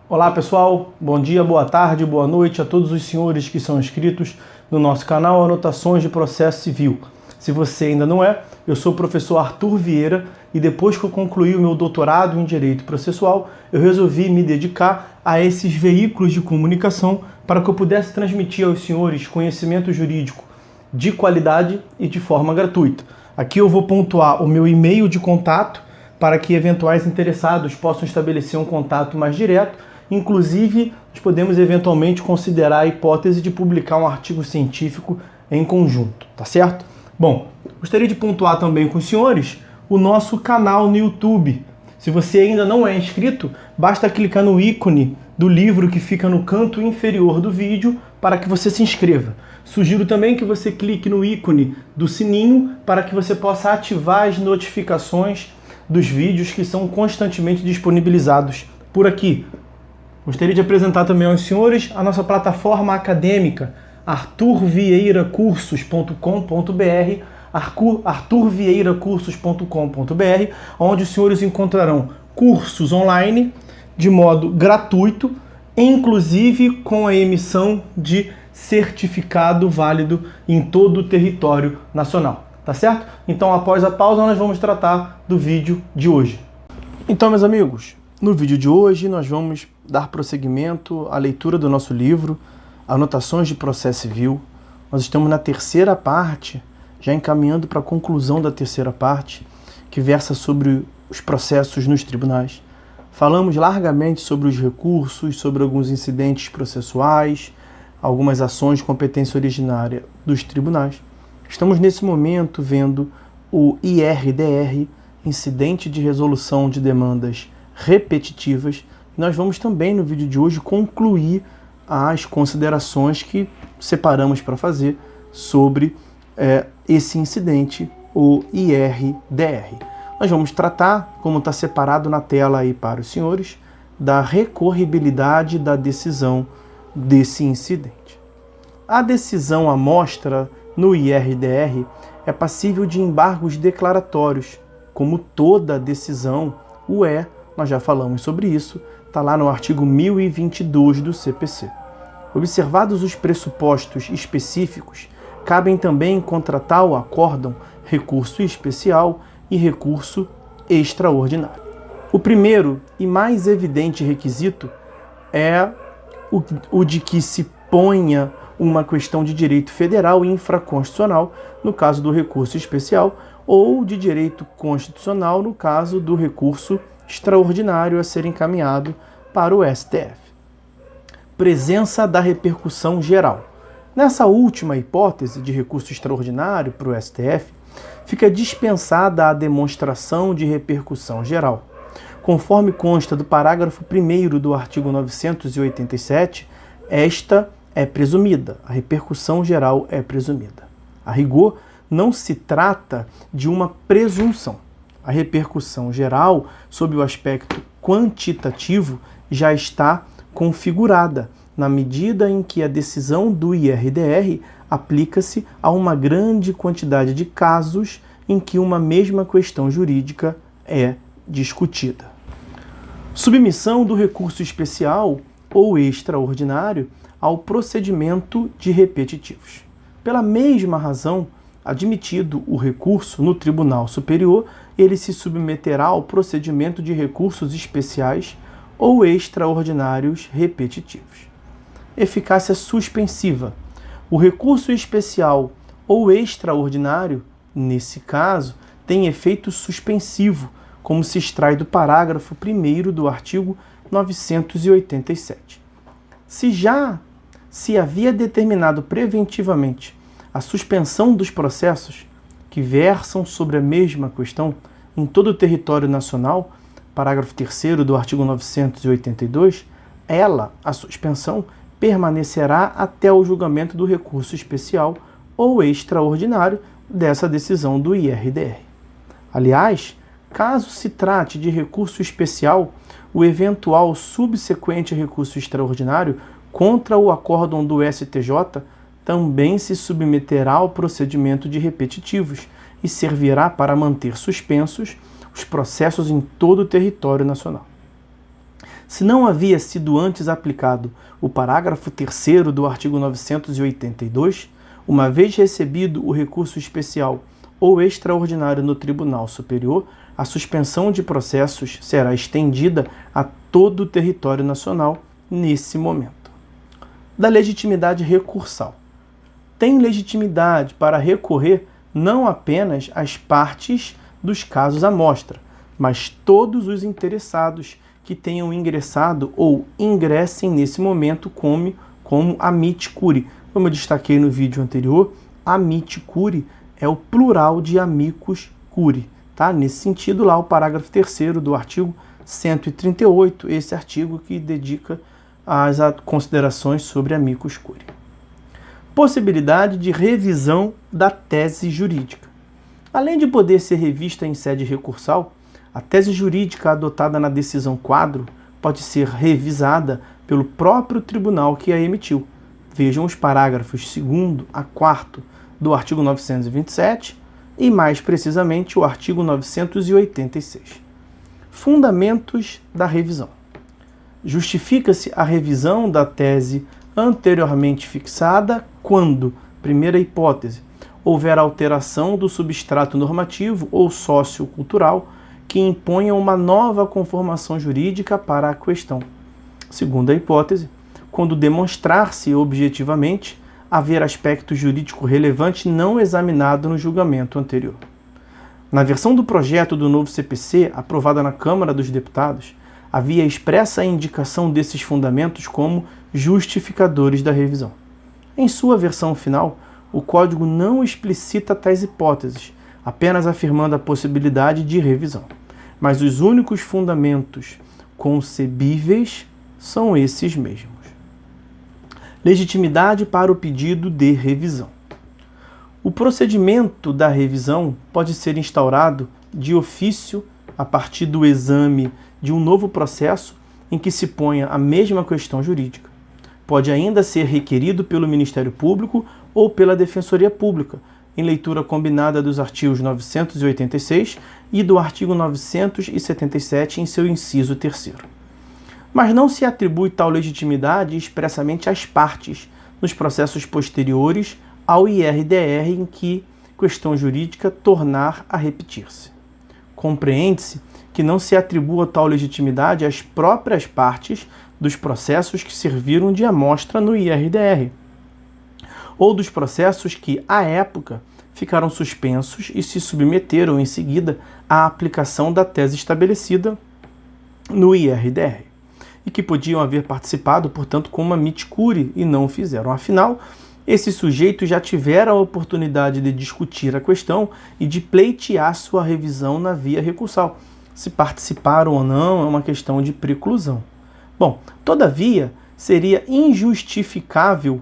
Olá pessoal, bom dia, boa tarde, boa noite a todos os senhores que são inscritos no nosso canal Anotações de Processo Civil. Se você ainda não é, eu sou o professor Arthur Vieira e depois que eu concluí o meu doutorado em Direito Processual, eu resolvi me dedicar a esses veículos de comunicação para que eu pudesse transmitir aos senhores conhecimento jurídico de qualidade e de forma gratuita. Aqui eu vou pontuar o meu e-mail de contato para que eventuais interessados possam estabelecer um contato mais direto. Inclusive, nós podemos eventualmente considerar a hipótese de publicar um artigo científico em conjunto, tá certo? Bom, gostaria de pontuar também com os senhores o nosso canal no YouTube. Se você ainda não é inscrito, basta clicar no ícone do livro que fica no canto inferior do vídeo para que você se inscreva. Sugiro também que você clique no ícone do sininho para que você possa ativar as notificações dos vídeos que são constantemente disponibilizados por aqui. Gostaria de apresentar também aos senhores a nossa plataforma acadêmica, arturvieiracursos.com.br, arturvieiracursos.com.br, onde os senhores encontrarão cursos online de modo gratuito, inclusive com a emissão de certificado válido em todo o território nacional. Tá certo? Então, após a pausa, nós vamos tratar do vídeo de hoje. Então, meus amigos, no vídeo de hoje nós vamos dar prosseguimento à leitura do nosso livro, Anotações de Processo Civil. Nós estamos na terceira parte, já encaminhando para a conclusão da terceira parte, que versa sobre os processos nos tribunais. Falamos largamente sobre os recursos, sobre alguns incidentes processuais, algumas ações de competência originária dos tribunais. Estamos nesse momento vendo o IRDR, Incidente de Resolução de Demandas Repetitivas. Nós vamos também no vídeo de hoje concluir as considerações que separamos para fazer sobre esse incidente, o IRDR. Nós vamos tratar, como está separado na tela aí para os senhores, da recorribilidade da decisão desse incidente. A decisão à mostra no IRDR é passível de embargos declaratórios, como toda decisão o é. Nós já falamos sobre isso, está lá no artigo 1022 do CPC. Observados os pressupostos específicos, cabem também contra tal acórdão recurso especial e recurso extraordinário. O primeiro e mais evidente requisito é o de que se ponha uma questão de direito federal infraconstitucional, no caso do recurso especial, ou de direito constitucional, no caso do recurso extraordinário a ser encaminhado para o STF. Presença da repercussão geral. Nessa última hipótese de recurso extraordinário para o STF, fica dispensada a demonstração de repercussão geral. Conforme consta do parágrafo 1º do artigo 987, esta é presumida, a repercussão geral é presumida. A rigor, não se trata de uma presunção. A repercussão geral, sob o aspecto quantitativo, já está configurada, na medida em que a decisão do IRDR aplica-se a uma grande quantidade de casos em que uma mesma questão jurídica é discutida. Submissão do recurso especial ou extraordinário ao procedimento de repetitivos. Pela mesma razão, admitido o recurso no Tribunal Superior, ele se submeterá ao procedimento de recursos especiais ou extraordinários repetitivos. Eficácia suspensiva. O recurso especial ou extraordinário, nesse caso, tem efeito suspensivo, como se extrai do parágrafo 1º do artigo 987. Se havia determinado preventivamente a suspensão dos processos que versam sobre a mesma questão em todo o território nacional, parágrafo 3º do artigo 982, a suspensão, permanecerá até o julgamento do recurso especial ou extraordinário dessa decisão do IRDR. Aliás, caso se trate de recurso especial, o eventual subsequente recurso extraordinário contra o acórdão do STJ também se submeterá ao procedimento de repetitivos e servirá para manter suspensos os processos em todo o território nacional. se não havia sido antes aplicado o parágrafo 3º do artigo 982, uma vez recebido o recurso especial ou extraordinário no Tribunal Superior, a suspensão de processos será estendida a todo o território nacional nesse momento. Da legitimidade recursal. Tem legitimidade para recorrer não apenas as partes dos casos à mostra, mas todos os interessados que tenham ingressado ou ingressem nesse momento como amici curiae. Como eu destaquei no vídeo anterior, amici curiae é o plural de amicus curiae. Tá? Nesse sentido, lá o parágrafo 3º do artigo 138, esse artigo que dedica as considerações sobre amicus curiae. Possibilidade de revisão da tese jurídica. Além de poder ser revista em sede recursal, a tese jurídica adotada na decisão quadro pode ser revisada pelo próprio tribunal que a emitiu. Vejam os parágrafos 2º a 4º do artigo 927 e, mais precisamente, o artigo 986. Fundamentos da revisão. Justifica-se a revisão da tese anteriormente fixada quando, primeira hipótese, houver alteração do substrato normativo ou sociocultural que imponha uma nova conformação jurídica para a questão. Segunda hipótese, quando demonstrar-se objetivamente haver aspecto jurídico relevante não examinado no julgamento anterior. Na versão do projeto do novo CPC, aprovada na Câmara dos Deputados, havia expressa indicação desses fundamentos como justificadores da revisão. Em sua versão final, o Código não explicita tais hipóteses, apenas afirmando a possibilidade de revisão. Mas os únicos fundamentos concebíveis são esses mesmos. Legitimidade para o pedido de revisão. O procedimento da revisão pode ser instaurado de ofício a partir do exame de um novo processo em que se ponha a mesma questão jurídica. Pode ainda ser requerido pelo Ministério Público ou pela Defensoria Pública, em leitura combinada dos artigos 986 e do artigo 977 em seu inciso 3º. Mas não se atribui tal legitimidade expressamente às partes nos processos posteriores ao IRDR em que questão jurídica tornar a repetir-se. Compreende-se que não se atribua tal legitimidade às próprias partes dos processos que serviram de amostra no IRDR, ou dos processos que, à época, ficaram suspensos e se submeteram em seguida à aplicação da tese estabelecida no IRDR, e que podiam haver participado, portanto, como amici curiae e não o fizeram. Afinal, esses sujeitos já tiveram a oportunidade de discutir a questão e de pleitear sua revisão na via recursal. Se participaram ou não é uma questão de preclusão. Bom, todavia, seria injustificável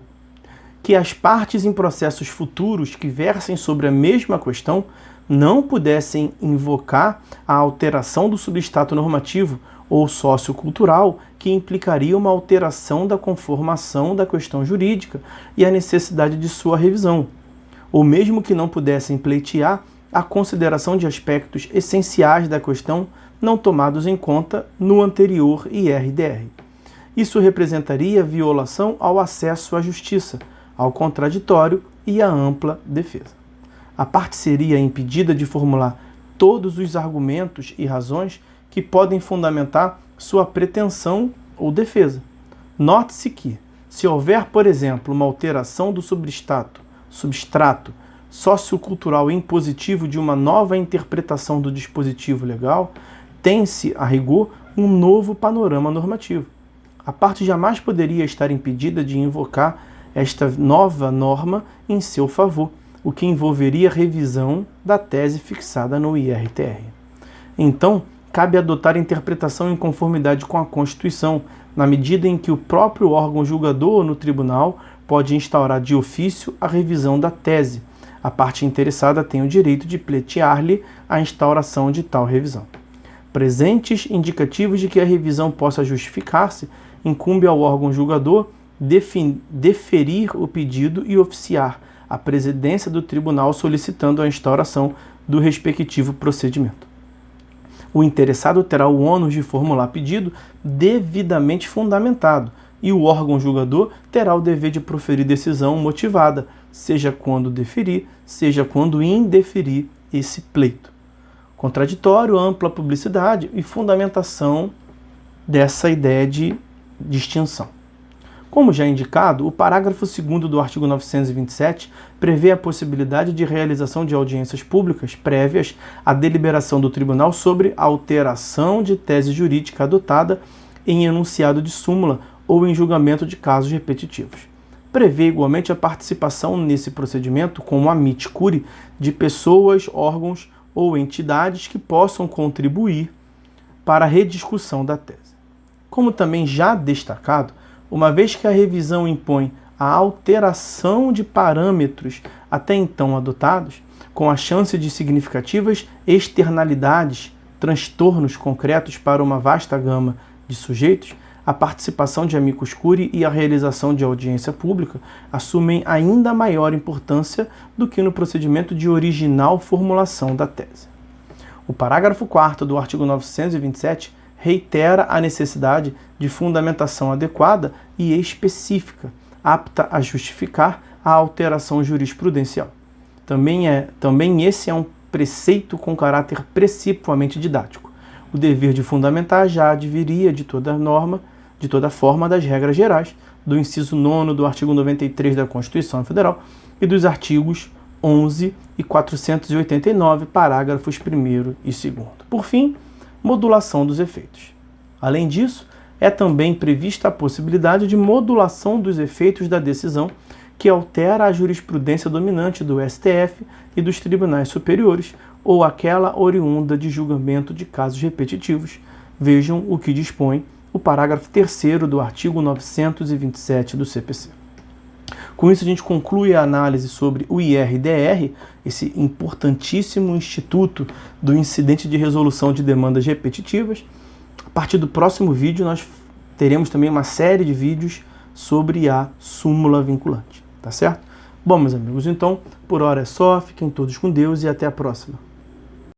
que as partes em processos futuros que versem sobre a mesma questão não pudessem invocar a alteração do substrato normativo ou sociocultural que implicaria uma alteração da conformação da questão jurídica e a necessidade de sua revisão, ou mesmo que não pudessem pleitear a consideração de aspectos essenciais da questão não tomados em conta no anterior IRDR. Isso representaria violação ao acesso à justiça, ao contraditório e à ampla defesa. A parte seria impedida de formular todos os argumentos e razões que podem fundamentar sua pretensão ou defesa. Note-se que, se houver, por exemplo, uma alteração do substrato sociocultural e impositivo de uma nova interpretação do dispositivo legal, tem-se, a rigor, um novo panorama normativo. A parte jamais poderia estar impedida de invocar esta nova norma em seu favor, o que envolveria revisão da tese fixada no IRTR. Então, cabe adotar interpretação em conformidade com a Constituição, na medida em que o próprio órgão julgador no tribunal pode instaurar de ofício a revisão da tese. A parte interessada tem o direito de pleitear-lhe a instauração de tal revisão. Presentes indicativos de que a revisão possa justificar-se, incumbe ao órgão julgador deferir o pedido e oficiar a presidência do tribunal solicitando a instauração do respectivo procedimento. O interessado terá o ônus de formular pedido devidamente fundamentado e o órgão julgador terá o dever de proferir decisão motivada, seja quando deferir, seja quando indeferir esse pleito. Contraditório, ampla publicidade e fundamentação dessa ideia de distinção. Como já indicado, o parágrafo 2º do artigo 927 prevê a possibilidade de realização de audiências públicas prévias à deliberação do tribunal sobre alteração de tese jurídica adotada em enunciado de súmula ou em julgamento de casos repetitivos. Prevê igualmente a participação nesse procedimento, como amici curiae, de pessoas, órgãos ou entidades que possam contribuir para a rediscussão da tese. Como também já destacado, uma vez que a revisão impõe a alteração de parâmetros até então adotados, com a chance de significativas externalidades, transtornos concretos para uma vasta gama de sujeitos, a participação de amicus curiae e a realização de audiência pública assumem ainda maior importância do que no procedimento de original formulação da tese. O parágrafo 4º do artigo 927 reitera a necessidade de fundamentação adequada e específica, apta a justificar a alteração jurisprudencial. Também esse é um preceito com caráter precipuamente didático. O dever de fundamentar já adviria de toda forma das regras gerais, do inciso 9º do artigo 93 da Constituição Federal e dos artigos 11 e 489, parágrafos 1º e 2º. Por fim, modulação dos efeitos. Além disso, é também prevista a possibilidade de modulação dos efeitos da decisão que altera a jurisprudência dominante do STF e dos tribunais superiores ou aquela oriunda de julgamento de casos repetitivos. Vejam o que dispõe o parágrafo 3º do artigo 927 do CPC. Com isso, a gente conclui a análise sobre o IRDR, esse importantíssimo instituto do incidente de resolução de demandas repetitivas. A partir do próximo vídeo, nós teremos também uma série de vídeos sobre a súmula vinculante, tá certo? Bom, meus amigos, então, por hora é só, fiquem todos com Deus e até a próxima.